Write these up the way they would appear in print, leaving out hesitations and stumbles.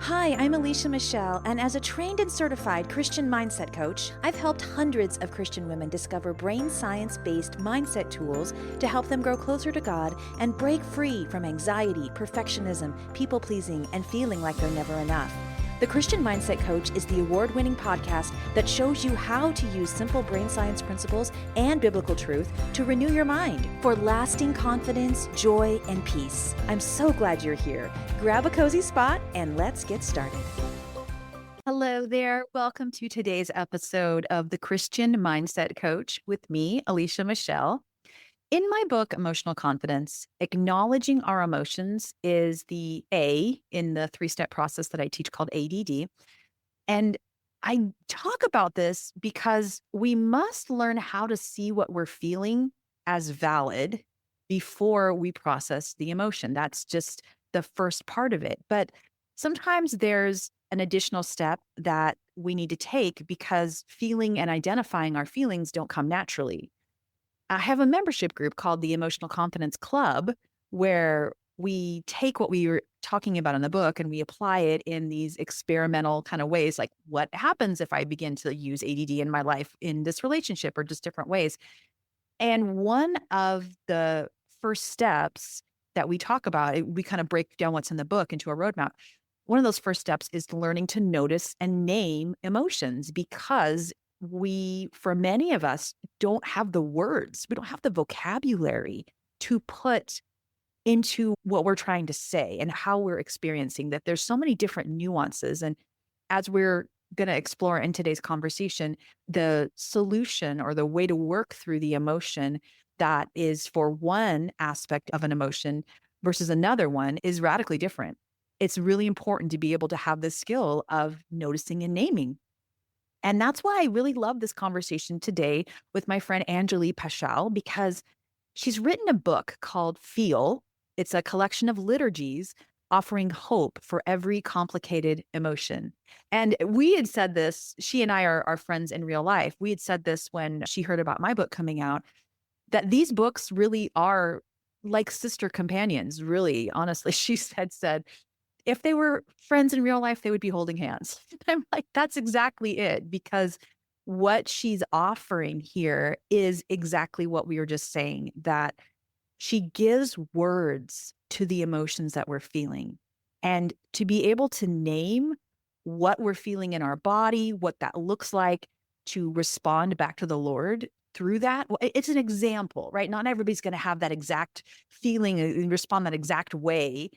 Hi, I'm Alicia Paschall, and as a trained and certified Christian mindset coach, I've helped hundreds of Christian women discover brain science-based mindset tools to help them grow closer to God and break free from anxiety, perfectionism, people-pleasing, and feeling like they're never enough. The Christian Mindset Coach is the award-winning podcast that shows you how to use simple brain science principles and biblical truth to renew your mind for lasting confidence, joy, and peace. I'm so glad you're here. Grab a cozy spot and let's get started. Hello there. Welcome to today's episode of the Christian Mindset Coach with me, Alicia Paschall. In my book, Emotional Confidence, acknowledging our emotions is the A in the three-step process that I teach called ADD. And I talk about this because we must learn how to see what we're feeling as valid before we process the emotion. That's just the first part of it. But sometimes there's an additional step that we need to take because feeling and identifying our feelings don't come naturally. I have a membership group called the Emotional Confidence Club where we take what we were talking about in the book and we apply it in these experimental kind of ways. Like, what happens if I begin to use ADD in my life in this relationship or just different ways? And one of the first steps that we talk about, we kind of break down what's in the book into a roadmap. One of those first steps is learning to notice and name emotions because for many of us, don't have the words. We don't have the vocabulary to put into what we're trying to say and how we're experiencing that. There's so many different nuances. And as we're going to explore in today's conversation, the solution or the way to work through the emotion that is for one aspect of an emotion versus another one is radically different. It's really important to be able to have the skill of noticing and naming. And that's why I really love this conversation today with my friend Anjuli Paschall, because she's written a book called Feel. It's a collection of liturgies offering hope for every complicated emotion. And we had said this, she and I are friends in real life. We had said this when she heard about my book coming out, that these books really are like sister companions, really, honestly. She had said, if they were friends in real life, they would be holding hands. I'm like, that's exactly it, because what she's offering here is exactly what we were just saying, that she gives words to the emotions that we're feeling. And to be able to name what we're feeling in our body, what that looks like, to respond back to the Lord through that. Well, it's an example, right? Not everybody's going to have that exact feeling and respond that exact way.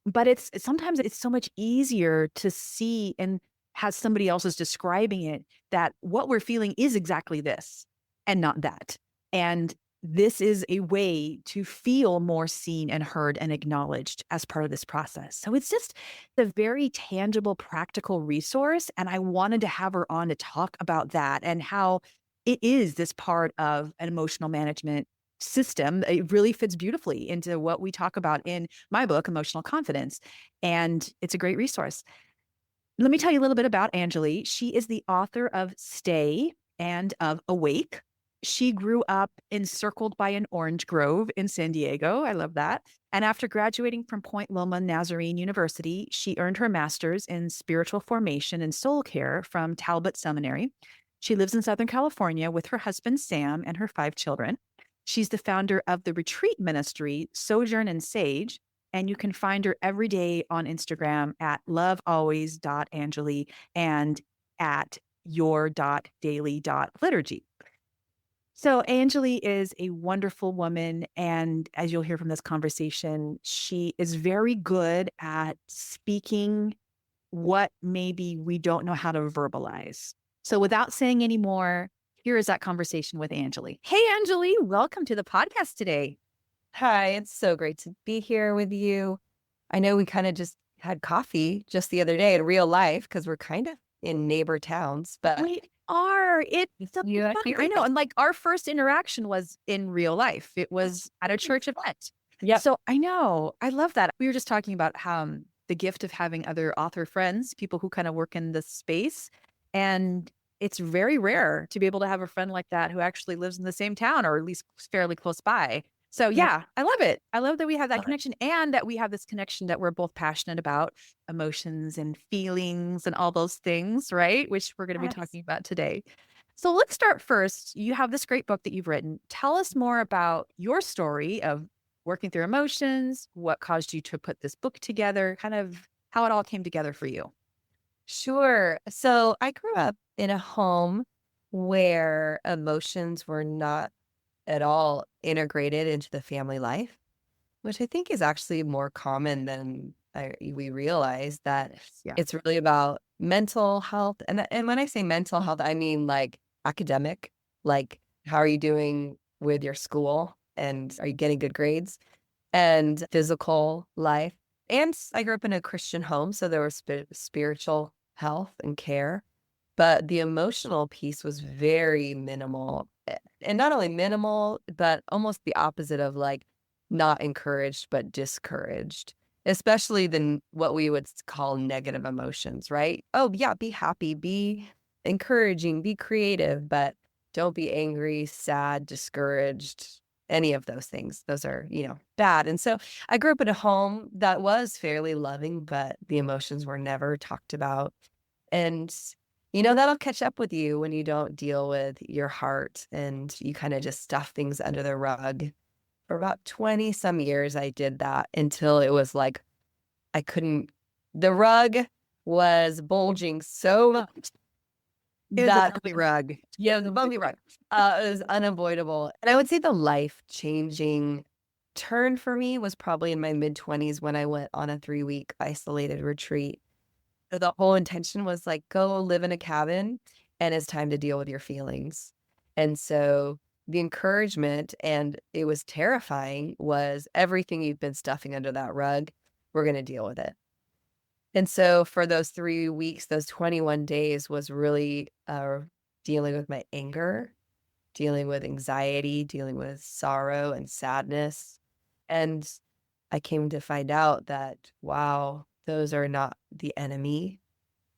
But sometimes it's so much easier to see and has somebody else is describing it, that what we're feeling is exactly this and not that. And this is a way to feel more seen and heard and acknowledged as part of this process. So it's just a very tangible, practical resource. And I wanted to have her on to talk about that and how it is this part of an emotional management system. It really fits beautifully into what we talk about in my book, Emotional Confidence. And it's a great resource. Let me tell you a little bit about Anjuli. She is the author of Stay and of Awake. She grew up encircled by an orange grove in San Diego. I love that. And after graduating from Point Loma Nazarene University, she earned her master's in spiritual formation and soul care from Talbot Seminary. She lives in Southern California with her husband, Sam, and her 5 children. She's the founder of the retreat ministry, Sojourn and Sage, and you can find her every day on Instagram at lovealways.anjuli and at your.daily.liturgy. So Anjuli is a wonderful woman, and as you'll hear from this conversation, she is very good at speaking what maybe we don't know how to verbalize. So without saying any more, here is that conversation with Anjuli. Hey, Anjuli, welcome to the podcast today. Hi, it's so great to be here with you. I know we kind of just had coffee just the other day in real life because we're kind of in neighbor towns, but We are. It's so Yeah, fun. here I we know. go. And like our first interaction was in real life. It was at a church event. Yep. So I know. I love that. We were just talking about how the gift of having other author friends, people who kind of work in this space. And it's very rare to be able to have a friend like that who actually lives in the same town or at least fairly close by. So Yeah. yeah, I love it. I love that we have that Love it. connection and that we have this connection that we're both passionate about emotions and feelings and all those things, right? Which we're going to be Yes. talking about today. So let's start first. You have this great book that you've written. Tell us more about your story of working through emotions, what caused you to put this book together, kind of how it all came together for you. Sure. So I grew up in a home where emotions were not at all integrated into the family life, which I think is actually more common than we realize that Yeah. it's really about mental health. And when I say mental health, I mean like academic, like how are you doing with your school and are you getting good grades? And physical life. And I grew up in a Christian home, so there was spiritual health and care. But the emotional piece was very minimal. And not only minimal, but almost the opposite of like not encouraged, but discouraged, especially what we would call negative emotions, right? Oh, yeah, be happy, be encouraging, be creative, but don't be angry, sad, discouraged, any of those things. Those are, bad. And so I grew up in a home that was fairly loving, but the emotions were never talked about. And that'll catch up with you when you don't deal with your heart and you kind of just stuff things under the rug. For about 20 some years, I did that until it was like I couldn't, the rug was bulging so much It was a that, bumpy rug. yeah, the bumpy rug, it was unavoidable. And I would say the life changing turn for me was probably in my mid 20s when I went on a 3-week isolated retreat. So the whole intention was like, go live in a cabin and it's time to deal with your feelings. And so the encouragement, and it was terrifying, was everything you've been stuffing under that rug, we're going to deal with it. And so for those 3 weeks, those 21 days was really dealing with my anger, dealing with anxiety, dealing with sorrow and sadness. And I came to find out that, wow, those are not the enemy.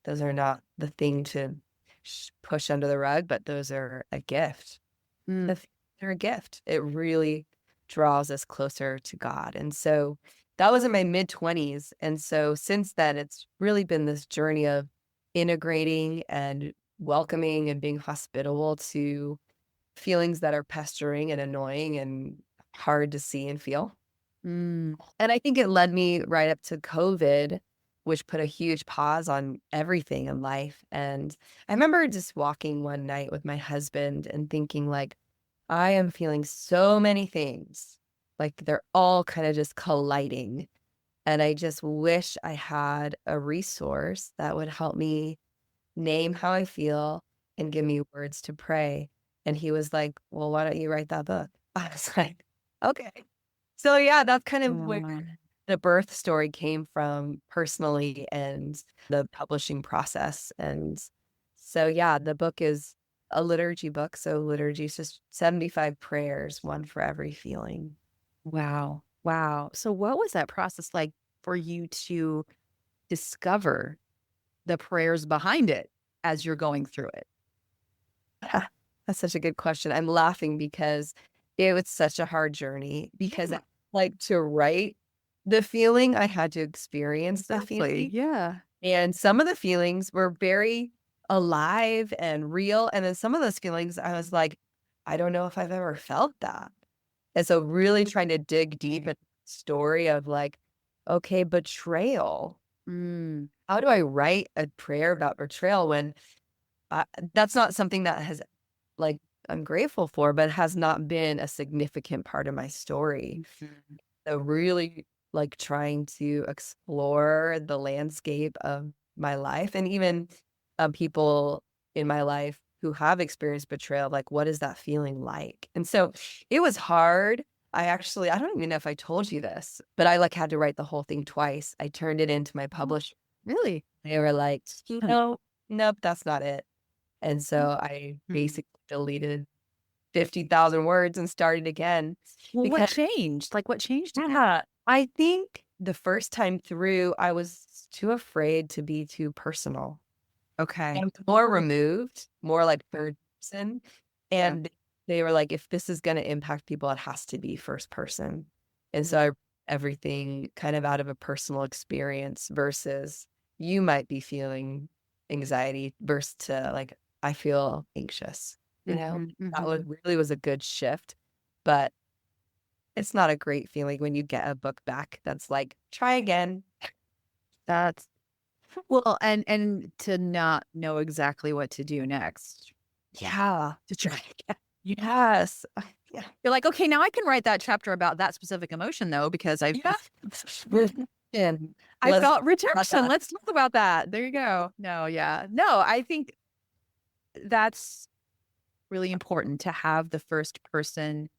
Those are not the thing to push under the rug, but those are a gift. Mm. They're a gift. It really draws us closer to God. And so that was in my mid 20s. And so since then, it's really been this journey of integrating and welcoming and being hospitable to feelings that are pestering and annoying and hard to see and feel. Mm. And I think it led me right up to COVID, which put a huge pause on everything in life. And I remember just walking one night with my husband and thinking like, I am feeling so many things. Like they're all kind of just colliding. And I just wish I had a resource that would help me name how I feel and give me words to pray. And he was like, well, why don't you write that book? I was like, okay. So yeah, that's kind of where the birth story came from personally and the publishing process. And so yeah, the book is a liturgy book. So liturgy is just 75 prayers, one for every feeling. Wow. Wow. So what was that process like for you to discover the prayers behind it as you're going through it? That's such a good question. I'm laughing because it was such a hard journey because Yeah. like to write the feeling, I had to experience the feeling. Yeah. And some of the feelings were very alive and real. And then some of those feelings, I was like, I don't know if I've ever felt that. And so really trying to dig deep in the story of like, okay, betrayal. Mm. How do I write a prayer about betrayal when that's not something that has like I'm grateful for, but has not been a significant part of my story. So really like trying to explore the landscape of my life and even people in my life who have experienced betrayal, like what is that feeling like? And so it was hard. I don't even know if I told you this, but I like had to write the whole thing twice. I turned it into my publisher. Really? They were like, no, nope, that's not it. And so I Mhm. basically deleted 50,000 words and started again Well, what because changed? Like what changed? yeah, I think the first time through, I was too afraid to be too personal. Okay. I'm more removed, more like third person. Yeah. And they were like, if this is going to impact people, it has to be first person. And so I everything kind of out of a personal experience versus you might be feeling anxiety versus to like, I feel anxious, that really was a good shift, but it's not a great feeling when you get a book back that's like, try again. That's well, and to not know exactly what to do next. Yeah. To try again. Yes. Yeah. You're like, okay, now I can write that chapter about that specific emotion though, because I've And I let's felt rejection. that. Let's talk about that. There you go. No, yeah. No, I think that's really important to have the first person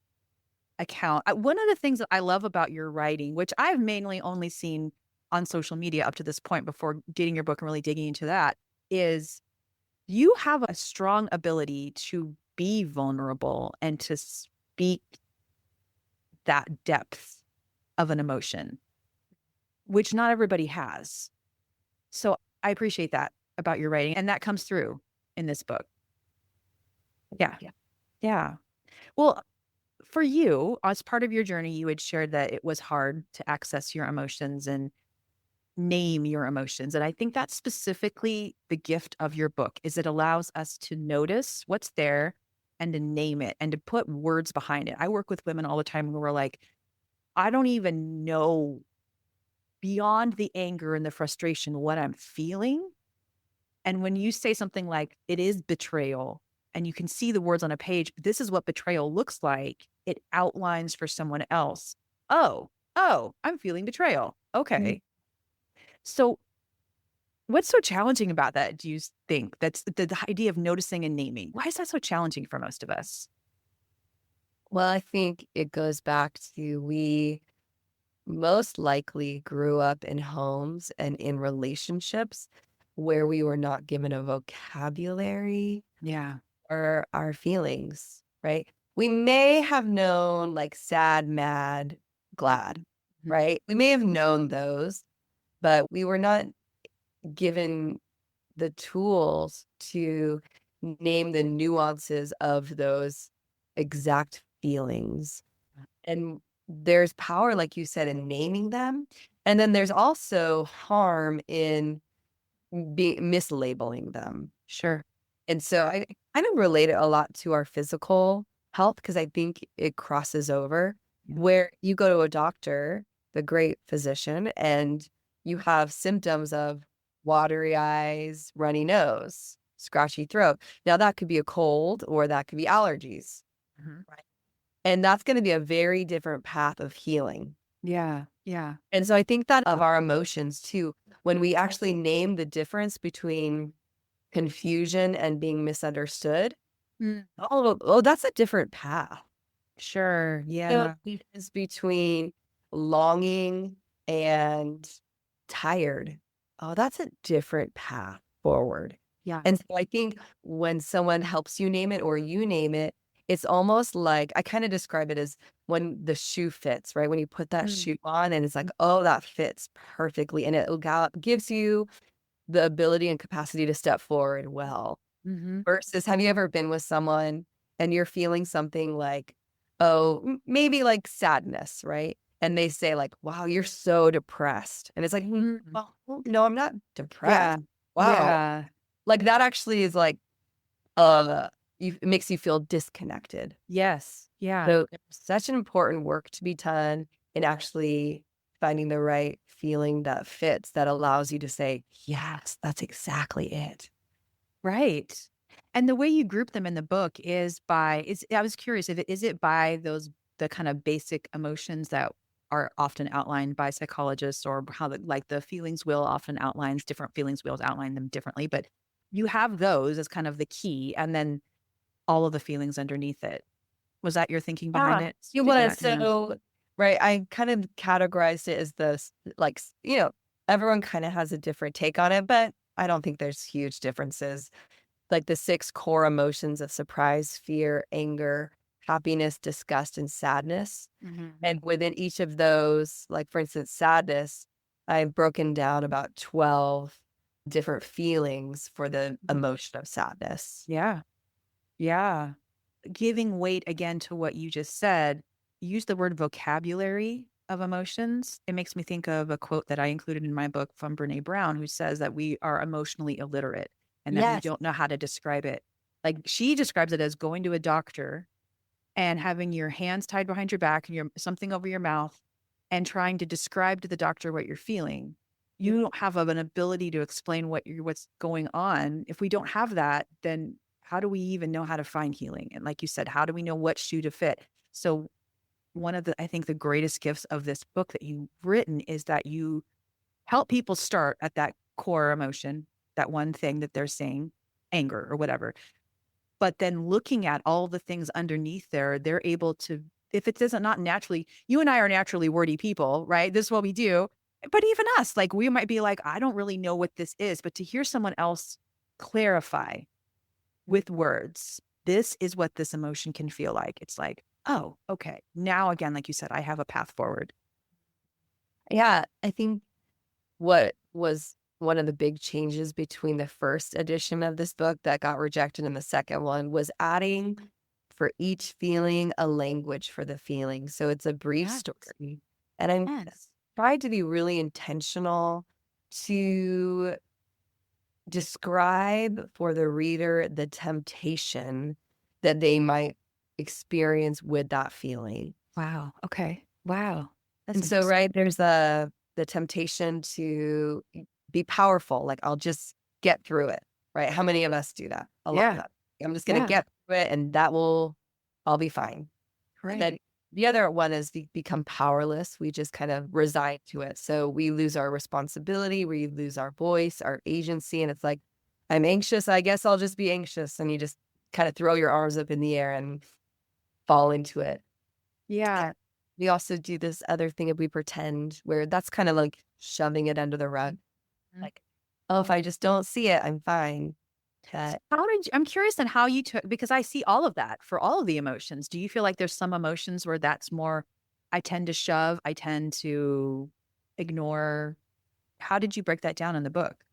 account. One of the things that I love about your writing, which I've mainly only seen on social media up to this point before getting your book and really digging into that, is you have a strong ability to be vulnerable and to speak that depth of an emotion, which not everybody has. So I appreciate that about your writing. And that comes through in this book. Yeah. Yeah. Yeah. Well, for you, as part of your journey, you had shared that it was hard to access your emotions and name your emotions. And I think that's specifically the gift of your book, is it allows us to notice what's there and to name it and to put words behind it. I work with women all the time who are like, I don't even know beyond the anger and the frustration what I'm feeling. And when you say something like, it is betrayal, and you can see the words on a page, this is what betrayal looks like, it outlines for someone else. Oh, I'm feeling betrayal. Okay. So what's so challenging about that, do you think? That's the idea of noticing and naming. Why is that so challenging for most of us? Well, I think it goes back to we most likely grew up in homes and in relationships where we were not given a vocabulary Yeah. for our feelings, right? We may have known like sad, mad, glad, right? We may have known those, but we were not given the tools to name the nuances of those exact feelings. And there's power, like you said, in naming them. And then there's also harm in mislabeling them. Sure. And so I kind of relate it a lot to our physical health because I think it crosses over where you go to a doctor, the great physician, and you have symptoms of watery eyes, runny nose, scratchy throat. Now that could be a cold or that could be allergies. Right. And that's going to be a very different path of healing. Yeah. Yeah. And so I think that of our emotions too, when we actually name the difference between confusion and being misunderstood, that's a different path. Sure. So Yeah. it is between longing and tired. Oh, that's a different path forward. Yeah. And so I think when someone helps you name it or you name it, it's almost like I kind of describe it as when the shoe fits, right? When you put that shoe on and it's like, oh, that fits perfectly. And it gives you the ability and capacity to step forward well. Versus, have you ever been with someone and you're feeling something like, oh, maybe like sadness, right? And they say like, wow, you're so depressed. And it's like, well, no, I'm not depressed. Wow. Yeah. Like that actually is like, it makes you feel disconnected. Yes. Yeah. So there's such an important work to be done in actually finding the right feeling that fits, that allows you to say, yes, that's exactly it. Right. And the way you group them in the book is I was curious if is it by the kind of basic emotions that are often outlined by psychologists, or how like the feelings wheel often outlines different feelings wheels outline them differently, but you have those as kind of the key and then all of the feelings underneath it. Was that your thinking behind it? You want to, right. I kind of categorized it as this, like, everyone kind of has a different take on it, but I don't think there's huge differences. Like the 6 core emotions of surprise, fear, anger, happiness, disgust, and sadness. And within each of those, like for instance, sadness, I've broken down about 12 different feelings for the emotion of sadness. Yeah. Yeah. giving weight again to what you just said, you use the word vocabulary of emotions. It makes me think of a quote that I included in my book from Brene Brown, who says that we are emotionally illiterate and that we Yes. don't know how to describe it. Like she describes it as going to a doctor and having your hands tied behind your back and something over your mouth and trying to describe to the doctor what you're feeling. You don't have an ability to explain what's going on. If we don't have that, then how do we even know how to find healing? And like you said, how do we know what shoe to fit? So one of I think the greatest gifts of this book that you've written is that you help people start at that core emotion, that one thing that they're saying, anger or whatever. But then looking at all the things underneath there, they're able to, if it doesn't not naturally, you and I are naturally wordy people, right? This is what we do. But even us, like we might be like, I don't really know what this is, but to hear someone else clarify with words, this is what this emotion can feel like. It's like, oh, okay. Now again, like you said, I have a path forward. Yeah, I think what was one of the big changes between the first edition of this book that got rejected and the second one was adding for each feeling a language for the feeling. So it's a brief Yes. story. And I'm Yes. tried to be really intentional to describe for the reader the temptation that they might experience with that feeling. Wow. Okay. Wow. That's And so, interesting. right, there's the temptation to be powerful. Like, I'll just get through it, right? How many of us do that? A lot of Yeah. us. I'm just going to Yeah. get through it and I'll be fine. And then Right. the other one is become powerless. We just kind of resign to it. So we lose our responsibility, we lose our voice, our agency. And it's like, I'm anxious. I guess I'll just be anxious. And you just kind of throw your arms up in the air and fall into it. Yeah. We also do this other thing if we pretend, where that's kind of like shoving it under the rug. Mhm. Like, oh, if I just don't see it, I'm fine. That I'm curious on how you took, because I see all of that for all of the emotions. Do you feel like there's some emotions where that's more, I tend to shove, I tend to ignore? How did you break that down in the book?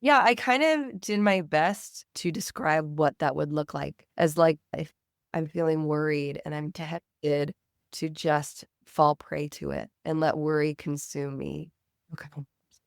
Yeah, I kind of did my best to describe what that would look like as like if I'm feeling worried and I'm tempted to just fall prey to it and let worry consume me. Okay.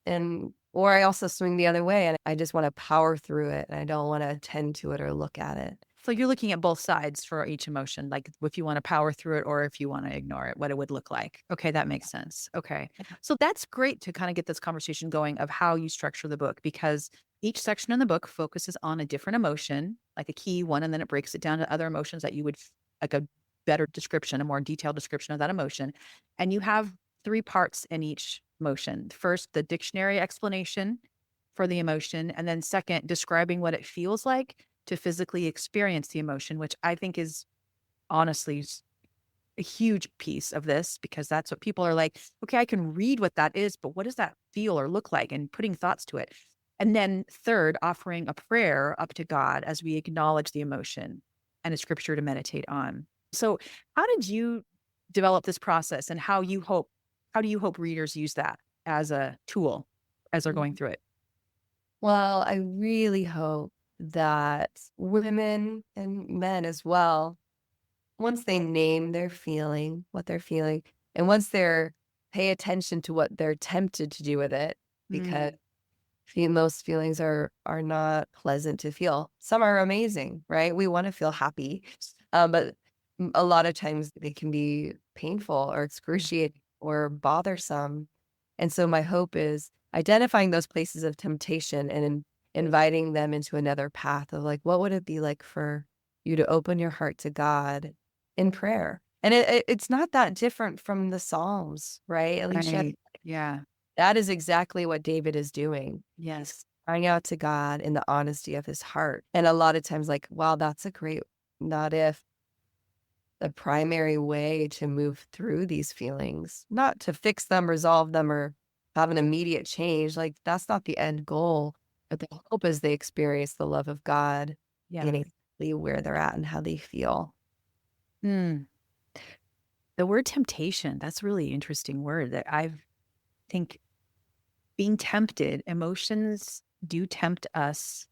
And or I also swing the other way and I just want to power through it and I don't want to attend to it or look at it. So you're looking at both sides for each emotion, like if you want to power through it or if you want to ignore it, what it would look like. Okay, that makes sense. Okay. So that's great to kind of get this conversation going of how you structure the book, because each section in the book focuses on a different emotion, like a key one, and then it breaks it down to other emotions that you would like a better description, a more detailed description of that emotion. And you have three parts in each emotion. First, the dictionary explanation for the emotion, and then second, describing what it feels like to physically experience the emotion, which I think is honestly a huge piece of this, because that's what people are like, okay, I can read what that is, but what does that feel or look like, and putting thoughts to it. And then third, offering a prayer up to God as we acknowledge the emotion and a scripture to meditate on. So how did you develop this process, and how do you hope readers use that as a tool as they're going through it? Well, I really hope that women and men as well, once they name their feeling, what they're feeling, and once they're pay attention to what they're tempted to do with it, because most feelings are not pleasant to feel. Some are amazing, right? We want to feel happy, but a lot of times they can be painful or excruciating or bothersome. And so my hope is identifying those places of temptation and inviting them into another path of like, what would it be like for you to open your heart to God in prayer? And it's not that different from the Psalms, right, Alicia? Right. Yeah. That is exactly what David is doing. Yes. Crying out to God in the honesty of his heart. And a lot of times, like, wow, that's a great, not if, the primary way to move through these feelings, not to fix them, resolve them, or have an immediate change. Like, that's not the end goal. But the hope is they experience the love of God Yeah. in exactly where they're at and how they feel. Mm. The word temptation, that's a really interesting word that I think being tempted, emotions do tempt us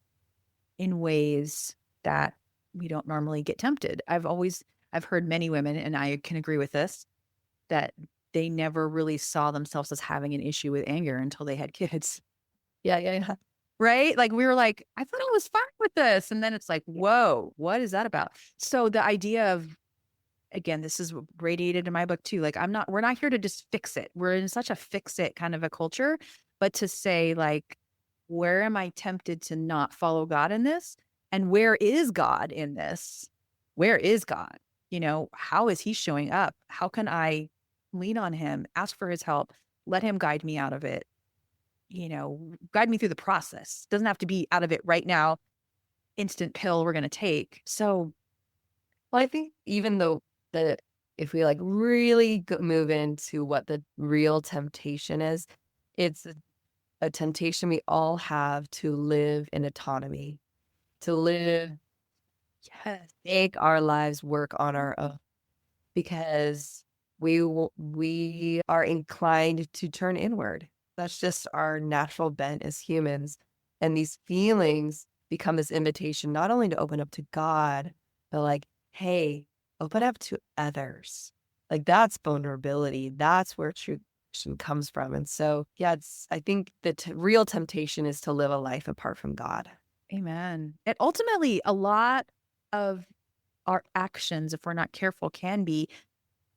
in ways that we don't normally get tempted. I've heard many women, and I can agree with this, that they never really saw themselves as having an issue with anger until they had kids. Yeah, yeah, yeah. Right? Like we were like, I thought I was fine with this. And then it's like, whoa, what is that about? So the idea of, again, this is radiated in my book too. Like we're not here to just fix it. We're in such a fix it kind of a culture, but to say like, where am I tempted to not follow God in this? And where is God in this? Where is God? How is he showing up? How can I lean on him, ask for his help, let him guide me out of it? Guide me through the process. Doesn't have to be out of it right now, instant pill we're going to take. So, Well, I think even though if we like really move into what the real temptation is, it's a temptation we all have to live in autonomy, to live, yes. make our lives work on our own, because we are inclined to turn inward. That's just our natural bent as humans. And these feelings become this invitation not only to open up to God, but like, hey, open up to others. Like that's vulnerability. That's where true connection comes from. And so, yeah, I think the real temptation is to live a life apart from God. Amen. And ultimately, a lot of our actions, if we're not careful, can be,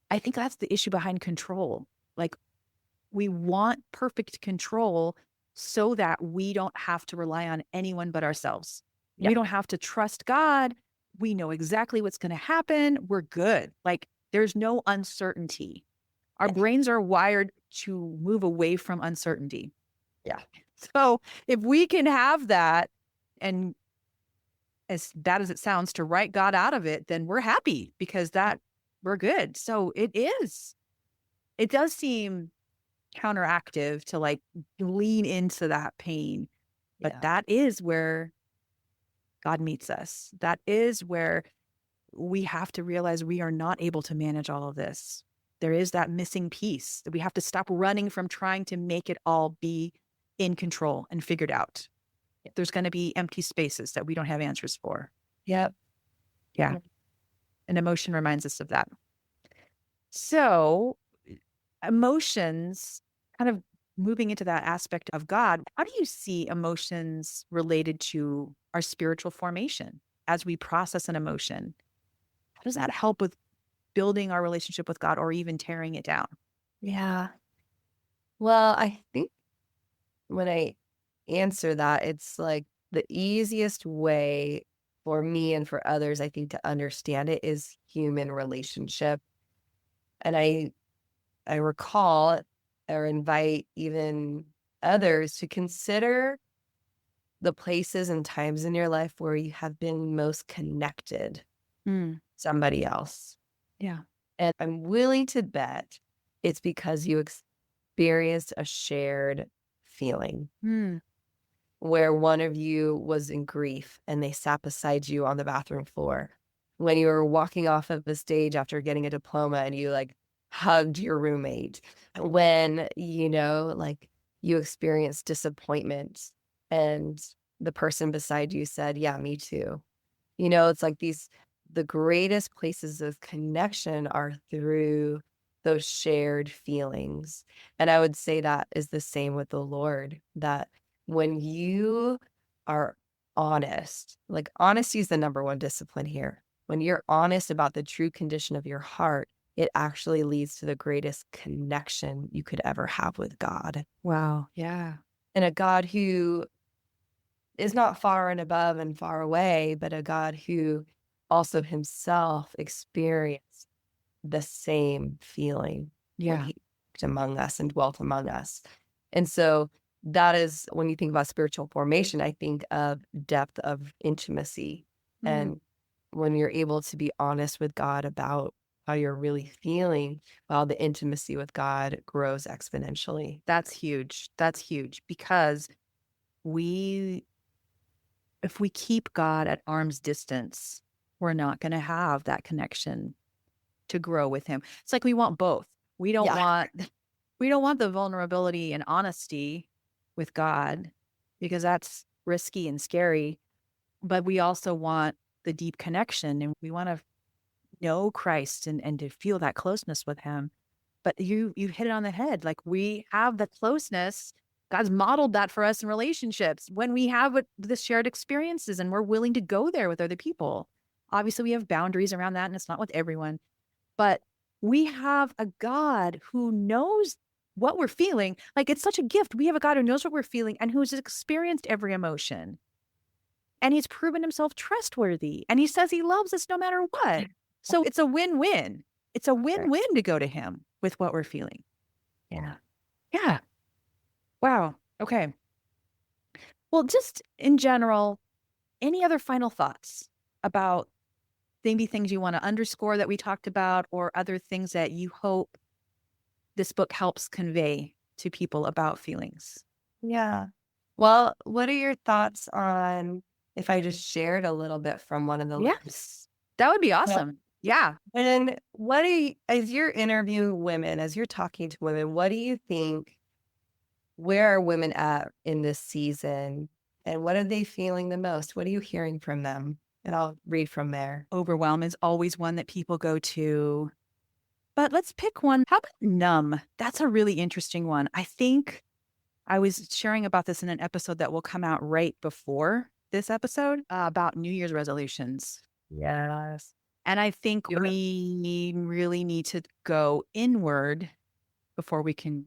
I think that's the issue behind control. Like we want perfect control so that we don't have to rely on anyone but ourselves. Yeah. We don't have to trust God. We know exactly what's going to happen. We're good. Like there's no uncertainty. Our Yeah. brains are wired to move away from uncertainty. Yeah. So if we can have that, and as bad as it sounds, to write God out of it, then we're happy because that we're good. So it does seem counteractive to like lean into that pain, but Yeah. that is where God meets us. That is where we have to realize we are not able to manage all of this. There is that missing piece that we have to stop running from trying to make it all be in control and figured out. There's going to be empty spaces that we don't have answers for. Yep. Yeah. And emotion reminds us of that. So emotions, kind of moving into that aspect of God, how do you see emotions related to our spiritual formation as we process an emotion? How does that help with building our relationship with God or even tearing it down? Yeah. Well, I think when I answer that, it's like the easiest way for me and for others, I think, to understand it is human relationship. And I recall or invite even others to consider the places and times in your life where you have been most connected to somebody else. Yeah. And I'm willing to bet it's because you experienced a shared feeling where one of you was in grief and they sat beside you on the bathroom floor. When you were walking off of the stage after getting a diploma and you like hugged your roommate. When, like you experienced disappointment and the person beside you said, yeah, me too. It's like the greatest places of connection are through those shared feelings. And I would say that is the same with the Lord, that when you are honest, like honesty is the number one discipline here. When you're honest about the true condition of your heart, it actually leads to the greatest connection you could ever have with God. Wow. Yeah. And a God who is not far and above and far away, but a God who also himself experienced the same feeling when Yeah. he walked among us and dwelt among us. And so that is, when you think about spiritual formation, I think of depth of intimacy. And when you're able to be honest with God about how you're really feeling, while the intimacy with God grows exponentially. That's huge. That's huge because if we keep God at arm's distance, we're not going to have that connection to grow with him. It's like we want both. We don't want the vulnerability and honesty with God because that's risky and scary, but we also want the deep connection and we want to know Christ and to feel that closeness with him. But you hit it on the head. Like we have the closeness. God's modeled that for us in relationships when we have the shared experiences and we're willing to go there with other people. Obviously, we have boundaries around that and it's not with everyone. But we have a God who knows what we're feeling. Like it's such a gift. We have a God who knows what we're feeling and who's experienced every emotion. And he's proven himself trustworthy. And he says he loves us no matter what. So it's a win-win. It's a win-win to go to him with what we're feeling. Yeah. Yeah. Wow. Okay. Well, just in general, any other final thoughts about maybe things you want to underscore that we talked about or other things that you hope this book helps convey to people about feelings? Yeah. Well, what are your thoughts on if I just shared a little bit from one of the letters? Yes. That would be awesome. Yeah. And what do you, as you're interviewing women, as you're talking to women, what do you think, where are women at in this season? And what are they feeling the most? What are you hearing from them? And I'll read from there. Overwhelm is always one that people go to. But let's pick one. How about numb? That's a really interesting one. I think I was sharing about this in an episode that will come out right before this episode about New Year's resolutions. Yes. And I think Yeah. we really need to go inward before we can,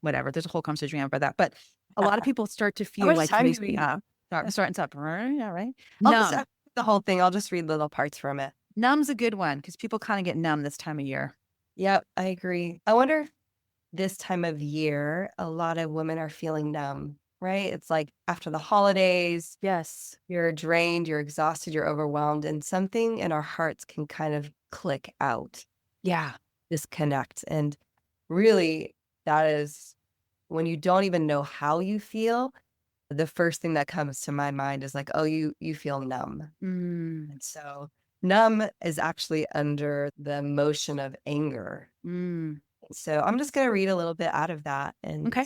whatever. There's a whole conversation about that. But a lot of people start to feel much like time they do we have? starting to stop. Yeah, right. I'll Numb. just the whole thing. I'll just read little parts from it. Numb's a good one because people kind of get numb this time of year. Yep, I agree. I wonder if this time of year, a lot of women are feeling numb, right? It's like after the holidays, Yes. you're drained, you're exhausted, you're overwhelmed, and something in our hearts can kind of click out, Yeah. disconnect. And really, that is when you don't even know how you feel, the first thing that comes to my mind is like, oh, you feel numb. And so numb is actually under the emotion of anger. So I'm just going to read a little bit out of that and Okay.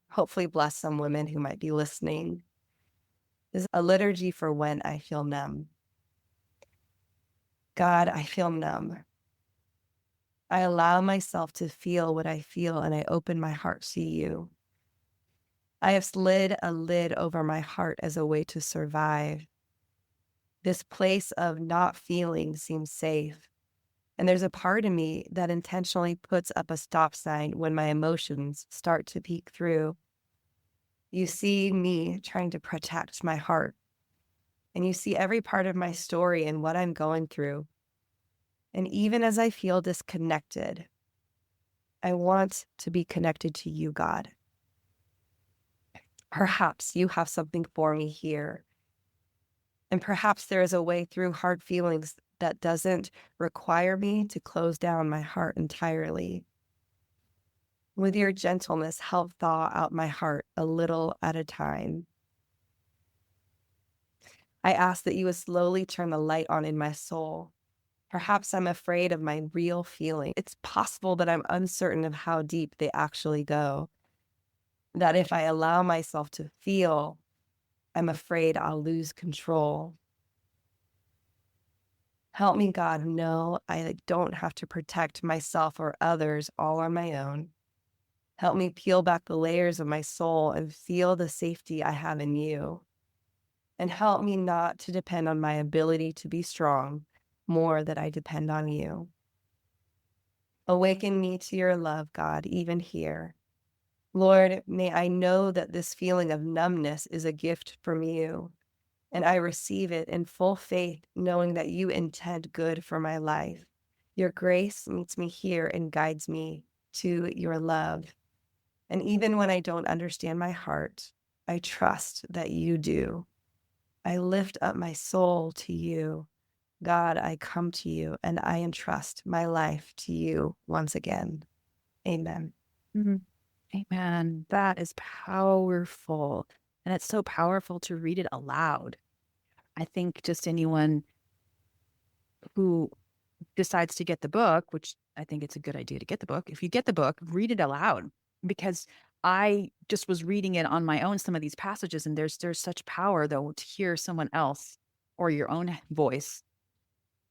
hopefully bless some women who might be listening. This is a liturgy for when I feel numb. God, I feel numb. I allow myself to feel what I feel and I open my heart to you. I have slid a lid over my heart as a way to survive. This place of not feeling seems safe. And there's a part of me that intentionally puts up a stop sign when my emotions start to peek through. You see me trying to protect my heart. And you see every part of my story and what I'm going through. And even as I feel disconnected, I want to be connected to you, God. Perhaps you have something for me here. And perhaps there is a way through hard feelings that doesn't require me to close down my heart entirely. With your gentleness, help thaw out my heart a little at a time. I ask that you would slowly turn the light on in my soul. Perhaps I'm afraid of my real feeling. It's possible that I'm uncertain of how deep they actually go. That if I allow myself to feel, I'm afraid I'll lose control. Help me, God, know I don't have to protect myself or others all on my own. Help me peel back the layers of my soul and feel the safety I have in you. And help me not to depend on my ability to be strong more than I depend on you. Awaken me to your love, God, even here. Lord, may I know that this feeling of numbness is a gift from you, and I receive it in full faith, knowing that you intend good for my life. Your grace meets me here and guides me to your love. And even when I don't understand my heart, I trust that you do. I lift up my soul to you. God, I come to you and I entrust my life to you once again. Amen. Amen. That is powerful. And it's so powerful to read it aloud. I think just anyone who decides to get the book, which I think it's a good idea to get the book. If you get the book, read it aloud, because I just was reading it on my own, some of these passages, and there's such power though to hear someone else or your own voice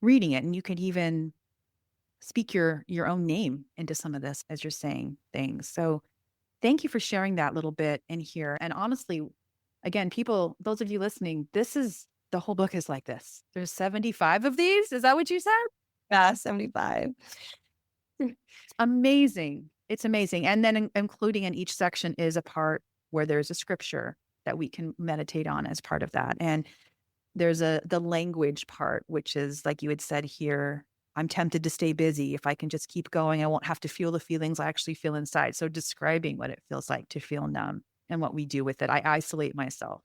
reading it. And you could even speak your own name into some of this as you're saying things. So thank you for sharing that little bit in here. And honestly, again, people, those of you listening, the whole book is like this. There's 75 of these. Is that what you said? Yeah, 75. It's amazing. It's amazing. And then including in each section is a part where there's a scripture that we can meditate on as part of that. And there's the language part, which is like you had said here, I'm tempted to stay busy. If I can just keep going, I won't have to feel the feelings I actually feel inside. So describing what it feels like to feel numb and what we do with it. I isolate myself.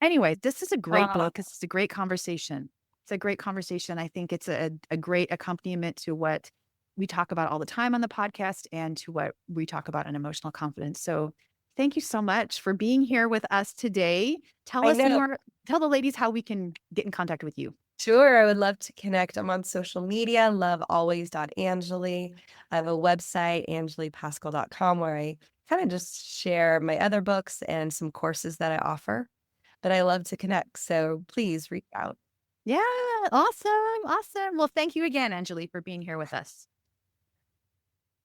Anyway, this is a great book. This is a great conversation. It's a great conversation. I think it's a great accompaniment to what we talk about all the time on the podcast and to what we talk about in emotional confidence. So thank you so much for being here with us today. Tell the ladies how we can get in contact with you. Sure, I would love to connect. I'm on social media, lovealways.anjuli. I have a website, anjulipaschall.com, where I kind of just share my other books and some courses that I offer. But I love to connect, so please reach out. Yeah, awesome. Awesome. Well, thank you again, Anjuli, for being here with us.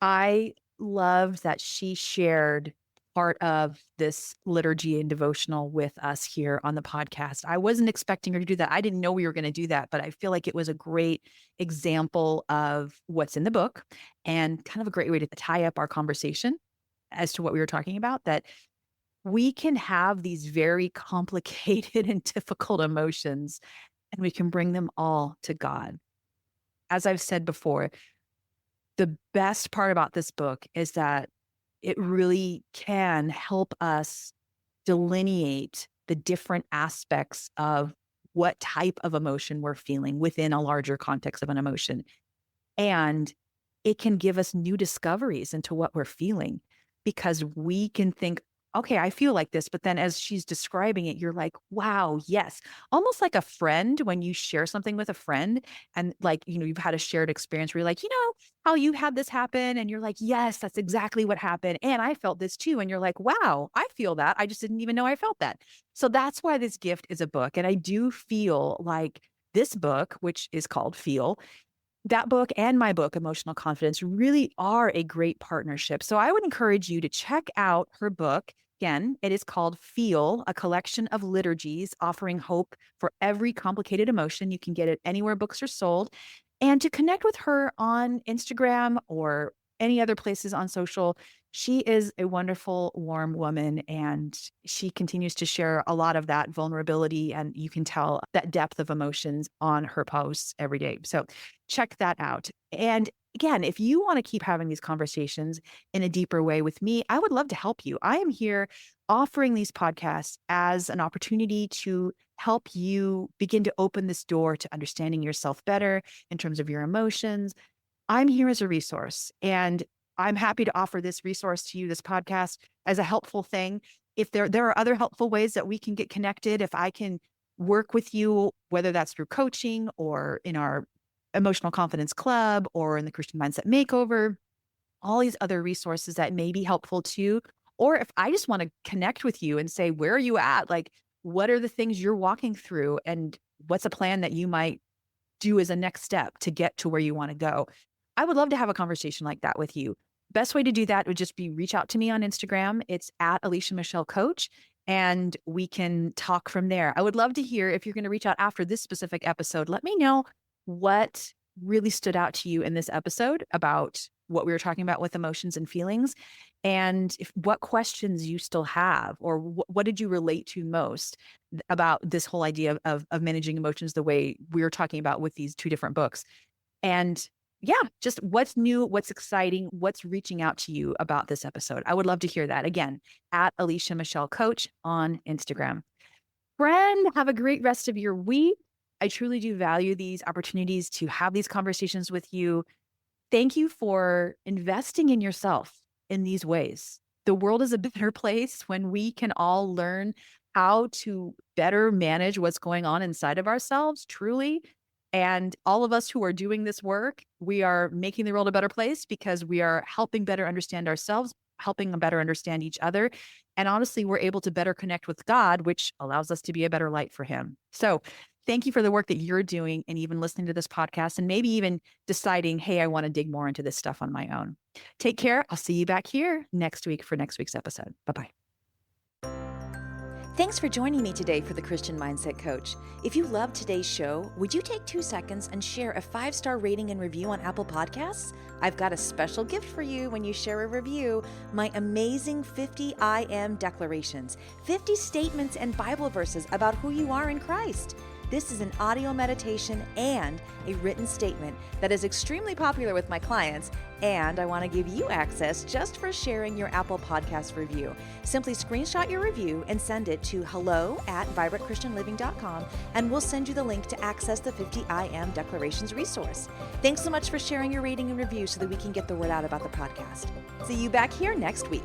I loved that she shared part of this liturgy and devotional with us here on the podcast. I wasn't expecting her to do that. I didn't know we were going to do that, but I feel like it was a great example of what's in the book and kind of a great way to tie up our conversation as to what we were talking about, that we can have these very complicated and difficult emotions and we can bring them all to God. As I've said before, the best part about this book is that it really can help us delineate the different aspects of what type of emotion we're feeling within a larger context of an emotion. And it can give us new discoveries into what we're feeling because we can think, okay, I feel like this. But then as she's describing it, you're like, wow, yes. Almost like a friend when you share something with a friend and like, you've had a shared experience where you're like, how you had this happen. And you're like, yes, that's exactly what happened. And I felt this too. And you're like, wow, I feel that. I just didn't even know I felt that. So that's why this gift is a book. And I do feel like this book, which is called Feel, that book and my book, Emotional Confidence, really are a great partnership. So I would encourage you to check out her book. Again, it is called Feel, a collection of liturgies offering hope for every complicated emotion. You can get it anywhere books are sold. And to connect with her on Instagram or any other places on social, she is a wonderful, warm woman, and she continues to share a lot of that vulnerability, and you can tell that depth of emotions on her posts every day. So check that out. And again, if you want to keep having these conversations in a deeper way with me, I would love to help you. I am here offering these podcasts as an opportunity to help you begin to open this door to understanding yourself better in terms of your emotions. I'm here as a resource, and I'm happy to offer this resource to you, this podcast, as a helpful thing. If there are other helpful ways that we can get connected, if I can work with you, whether that's through coaching or in our Emotional Confidence Club or in the Christian Mindset Makeover, all these other resources that may be helpful too. Or if I just want to connect with you and say, where are you at? Like, what are the things you're walking through and what's a plan that you might do as a next step to get to where you want to go? I would love to have a conversation like that with you. Best way to do that would just be reach out to me on Instagram. It's at Alicia Michelle Coach, and we can talk from there. I would love to hear if you're going to reach out after this specific episode. Let me know what really stood out to you in this episode about what we were talking about with emotions and feelings, and what questions you still have, or what did you relate to most about this whole idea of managing emotions the way we were talking about with these two different books. And yeah, just what's new, what's exciting, what's reaching out to you about this episode. I would love to hear that. Again, at Alicia Michelle Coach on Instagram. Friend, have a great rest of your week. I truly do value these opportunities to have these conversations with you. Thank you for investing in yourself in these ways. The world is a better place when we can all learn how to better manage what's going on inside of ourselves, truly. And all of us who are doing this work, we are making the world a better place because we are helping better understand ourselves, helping better understand each other. And honestly, we're able to better connect with God, which allows us to be a better light for him. So Thank you for the work that you're doing and even listening to this podcast and maybe even deciding, hey, I want to dig more into this stuff on my own. Take care. I'll see you back here next week for next week's episode. Bye-bye. Thanks for joining me today for the Christian Mindset Coach. If you loved today's show, would you take 2 seconds and share a 5-star rating and review on Apple Podcasts? I've got a special gift for you when you share a review, my amazing 50 I Am declarations, 50 statements and Bible verses about who you are in Christ. This is an audio meditation and a written statement that is extremely popular with my clients, and I want to give you access just for sharing your Apple Podcast review. Simply screenshot your review and send it to hello@vibrantchristianliving.com, and we'll send you the link to access the 50 I Am Declarations resource. Thanks so much for sharing your rating and review so that we can get the word out about the podcast. See you back here next week.